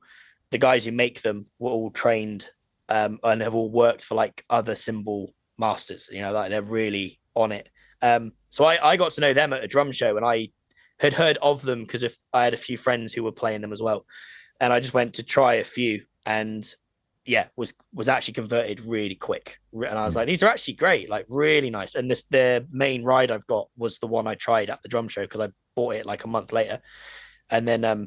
the guys who make them were all trained and have all worked for like other cymbal masters. Like they're really on it. So I got to know them at a drum show, and I had heard of them because I had a few friends who were playing them as well. And I just went to try a few and was actually converted really quick. And I was like, these are actually great, like really nice. And the main ride I've got was the one I tried at the drum show because I bought it like a month later. And then, a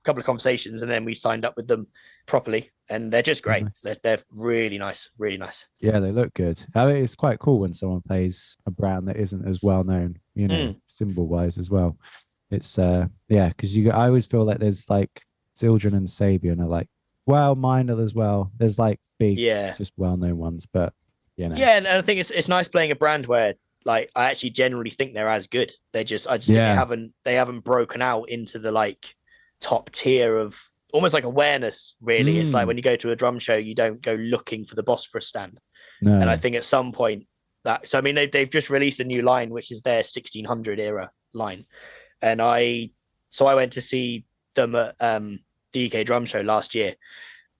couple of conversations and then we signed up with them properly and they're just great. Nice. They're really nice, really nice. Yeah, they look good. I mean, it's quite cool when someone plays a brand that isn't as well known, cymbal wise as well. It's, because I always feel like there's like Zildjian and Sabian are like, well, minor as well. There's like big, just well-known ones, but Yeah, and I think it's nice playing a brand where like I actually generally think they're as good. I just think they haven't broken out into the like top tier of almost like awareness. Really, it's like when you go to a drum show, you don't go looking for the Bosphorus stand. No. And I think at some point so I mean they've just released a new line which is their 1600 era line, and I went to see them at the UK drum show last year,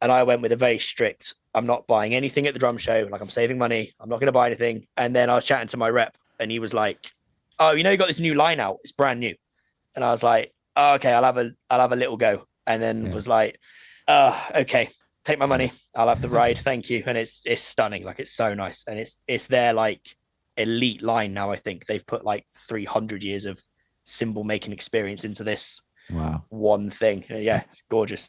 and I went with a very strict, I'm not buying anything at the drum show, like I'm saving money, I'm not going to buy anything. And then I was chatting to my rep and he was like, oh, you got this new line out, it's brand new. And I was like, oh, okay, I'll have a little go. And then was like, okay, take my money, I'll have the ride, thank you. And it's stunning, like it's so nice. And it's their like elite line now. I think they've put like 300 years of cymbal making experience into this one thing. Yeah, it's gorgeous.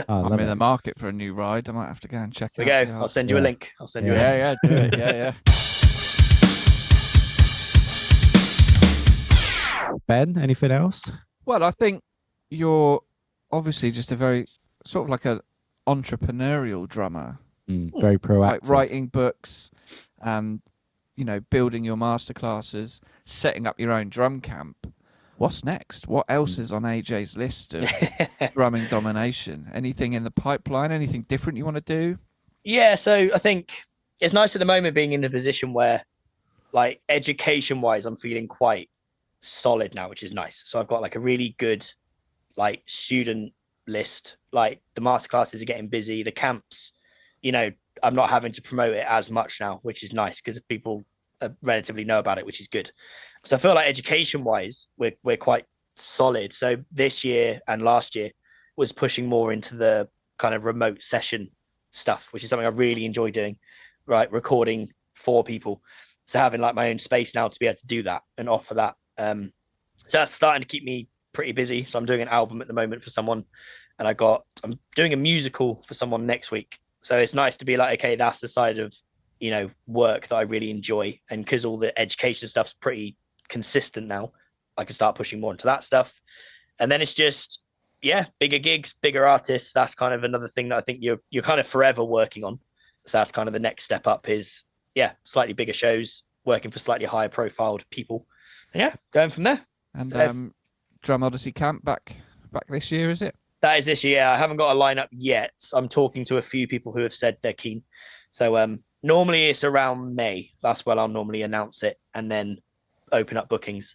I'm in the market for a new ride. I might have to go and check it out. I'll send you a link. I'll send you a link. Yeah, do it. Yeah. Ben, anything else? Well, I think you're obviously just a very sort of like an entrepreneurial drummer. Very proactive. Like writing books, building your masterclasses, setting up your own drum camp. What's next? What else is on AJ's list of drumming domination? Anything in the pipeline? Anything different you want to do? Yeah, so I think it's nice at the moment being in a position where, like, education-wise, I'm feeling quite solid now, which is nice. So I've got like a really good, like, student list. Like the masterclasses are getting busy. The camps, I'm not having to promote it as much now, which is nice because people relatively know about it, which is good. So I feel like education-wise, we're quite solid. So this year and last year was pushing more into the kind of remote session stuff, which is something I really enjoy doing, right? Recording for people. So having like my own space now to be able to do that and offer that. So that's starting to keep me pretty busy. So I'm doing an album at the moment for someone, and I'm doing a musical for someone next week. So it's nice to be like, okay, that's the side of, work that I really enjoy. And because all the education stuff's pretty consistent now, I can start pushing more into that stuff. And then it's just, bigger gigs, bigger artists. That's kind of another thing that I think you're kind of forever working on. So that's kind of the next step up is, slightly bigger shows, working for slightly higher profiled people. And yeah, going from there. And Drum Odyssey camp back this year, is it? That is this year. I haven't got a lineup yet. I'm talking to a few people who have said they're keen. So normally it's around May. That's when I'll normally announce it and then open up bookings.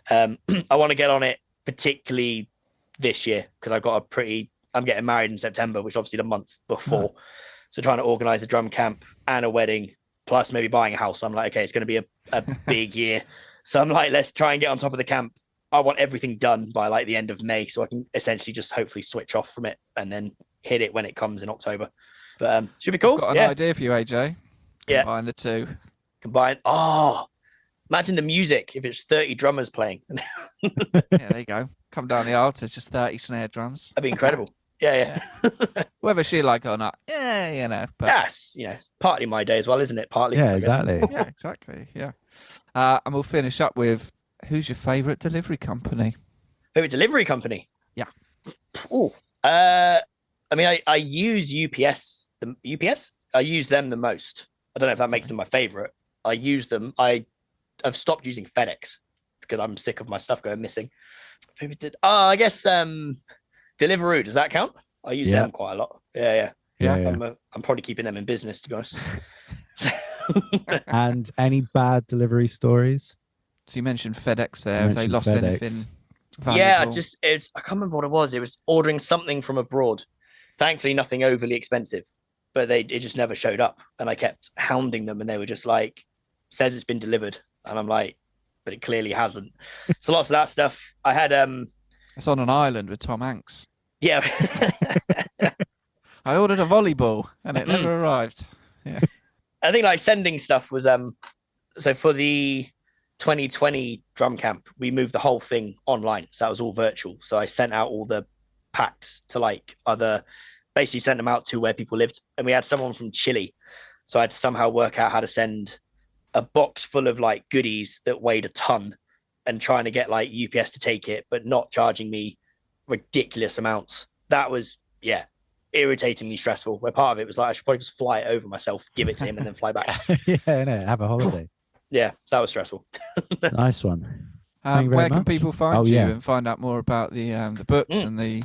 I want to get on it particularly this year because I'm getting married in September, which is obviously the month before. So trying to organize a drum camp and a wedding, plus maybe buying a house. I'm like, okay, it's going to be a big year. So I'm like, let's try and get on top of the camp. I want everything done by like the end of May, so I can essentially just hopefully switch off from it and then hit it when it comes in October. But should be cool. I've got an idea for you, AJ. Combine the two. Oh, imagine the music if it's 30 drummers playing. Yeah, there you go. Come down the aisle, it's just 30 snare drums. That'd be incredible. Yeah. Whether she like it or not, But yes, partly my day as well, isn't it? Partly. Yeah, exactly. Yeah, exactly. Yeah. And we'll finish up with, who's your favourite delivery company? Favorite delivery company? Yeah. Oh, I mean, I use UPS. UPS? I use them the most. I don't know if that makes them my favorite. I use them. I've stopped using FedEx because I'm sick of my stuff going missing. I guess Deliveroo. Does that count? I use them quite a lot. Yeah. I'm probably keeping them in business, to be honest. And any bad delivery stories? So you mentioned FedEx there. Have they lost anything valuable? Yeah, I can't remember what it was. It was ordering something from abroad. Thankfully, nothing overly expensive, but it just never showed up. And I kept hounding them, and they were just like, "Says it's been delivered," and I'm like, "But it clearly hasn't." So lots of that stuff. I had It's on an island with Tom Hanks. Yeah. I ordered a volleyball and it never arrived. Yeah. I think like sending stuff was so for the 2020 drum camp, we moved the whole thing online. So that was all virtual. So I sent out all the packs to basically sent them out to where people lived. And we had someone from Chile. So I had to somehow work out how to send a box full of like goodies that weighed a ton and trying to get like UPS to take it, but not charging me ridiculous amounts. That was, irritatingly stressful. Where part of it was like, I should probably just fly it over myself, give it to him and then fly back. Have a holiday. Yeah, that was stressful. Nice one. Where can people find you and find out more about the books and the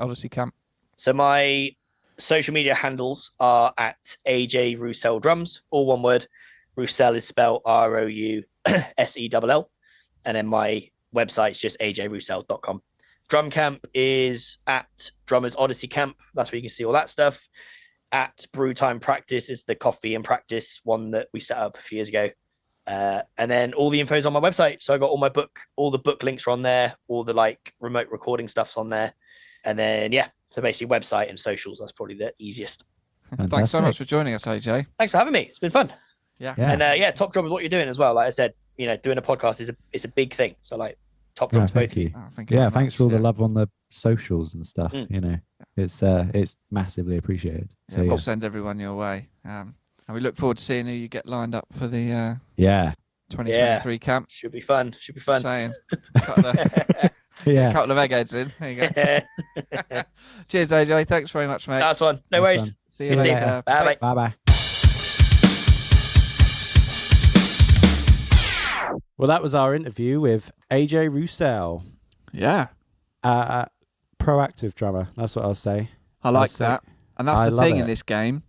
Odyssey camp? So my social media handles are at AJ Rousell Drums, all one word. Rousell is spelled ROUSELL. And then my website's just ajroussell.com. Drum camp is at Drummers Odyssey Camp. That's where you can see all that stuff. At Brew Time Practice is the coffee and practice one that we set up a few years ago. And then all the info is on my website. So I got all the book links are on there, all the like remote recording stuff's on there. And then, so basically website and socials, that's probably the easiest. Fantastic. Thanks so much for joining us, AJ. Thanks for having me. It's been fun. Yeah. And top job with what you're doing as well. Like I said, doing a podcast is a big thing. So like top job to both of you. Thank you thanks for all the love on the socials and stuff. It's massively appreciated. So, we'll send everyone your way. And we look forward to seeing who you get lined up for the 2023 camp. Should be fun. Saying, couple of eggheads in. There you go. Cheers, AJ. Thanks very much, mate. That's one. No worries. See you later. Bye. Bye. Well, that was our interview with AJ Rousell. Yeah. Proactive drummer. That's what I'll say. I like that. And that's the thing in this game.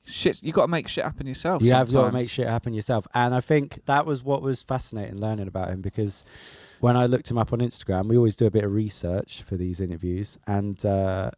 Shit, you got to make shit happen yourself. You have got to make shit happen yourself. And I think that was what was fascinating learning about him, because when I looked him up on Instagram, we always do a bit of research for these interviews. And at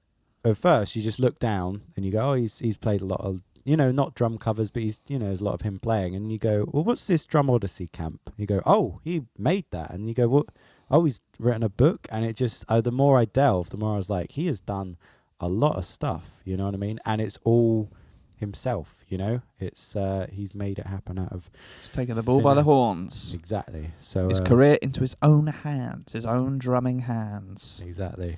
first, you just look down and you go, oh, he's played a lot of, not drum covers, but there's a lot of him playing. And you go, well, what's this Drum Odyssey camp? You go, oh, he made that. And you go, what? Oh, he's written a book. And it just, the more I delved, the more I was like, he has done a lot of stuff. You know what I mean? And it's all himself, it's he's made it happen out of he's taken the bull by the horns. Exactly. So his career into his own hands, his own drumming hands. Exactly.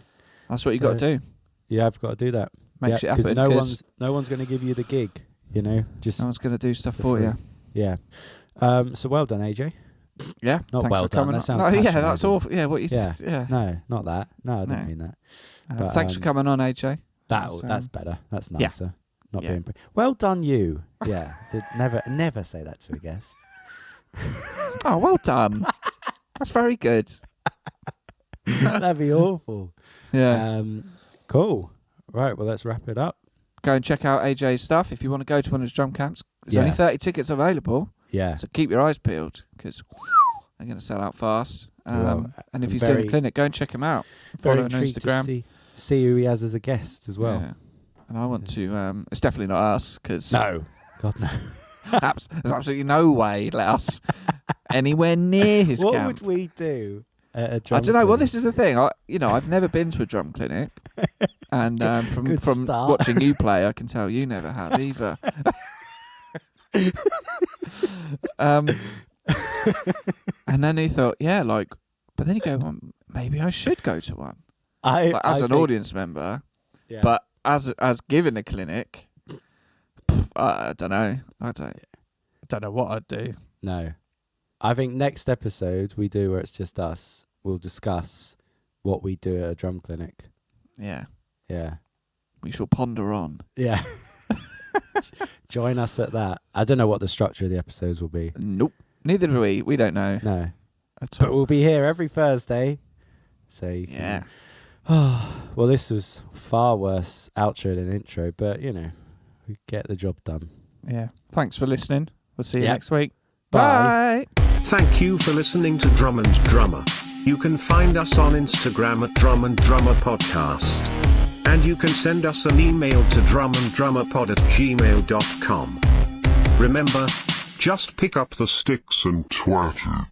That's what you got to do. Yeah, I've got to do that. Make shit happen. Because no one's going to give you the gig, just no one's going to do stuff for you. Yeah. So well done, AJ. Yeah. Not well done. That sounds that's awful. Yeah. What you said. Yeah. No, not that. No, I didn't mean that. But, thanks for coming on, AJ. That's better. That's nicer. Yeah. Not being well done, you. Yeah. Never say that to a guest. Oh, well done. That's very good. That'd be awful. Yeah. Cool. Right, well, let's wrap it up. Go and check out AJ's stuff if you want to go to one of his drum camps. There's Yeah. only 30 tickets available, Yeah. so keep your eyes peeled because they're going to sell out fast. Well, and if he's very- doing a clinic, go and check him out. Very Follow him on intrigued to Instagram. see who he has as a guest as well. Yeah. And I want to. It's definitely not us because No. God, no. there's absolutely no way let us anywhere near his What camp. would we do at a drum I don't know. Well, clinic? this is the thing. I've never been to a drum clinic, and from Good start. watching you play, I can tell you never have either. And then he thought, but then you go, well, maybe I should go to one as I an think- audience member, Yeah. but as giving a clinic, I don't know. I don't know what I'd do. No. I think next episode we do where it's just us, we'll discuss what we do at a drum clinic. Yeah, Yeah. we shall ponder on. Yeah. Join us at that. I don't know what the structure of the episodes will be. Nope. Neither do we. We don't know No. at But all. we'll be here every Thursday. So you can- Yeah. Well, this was far worse outro than intro, but we get the job done. Yeah. Thanks for listening. We'll see you Yep. next week. Bye. Bye. Thank you for listening to Drum and Drummer. You can find us on Instagram at Drum and Drummer Podcast. And you can send us an email to drumanddrummerpod@gmail.com. Remember, just pick up the sticks and twat it.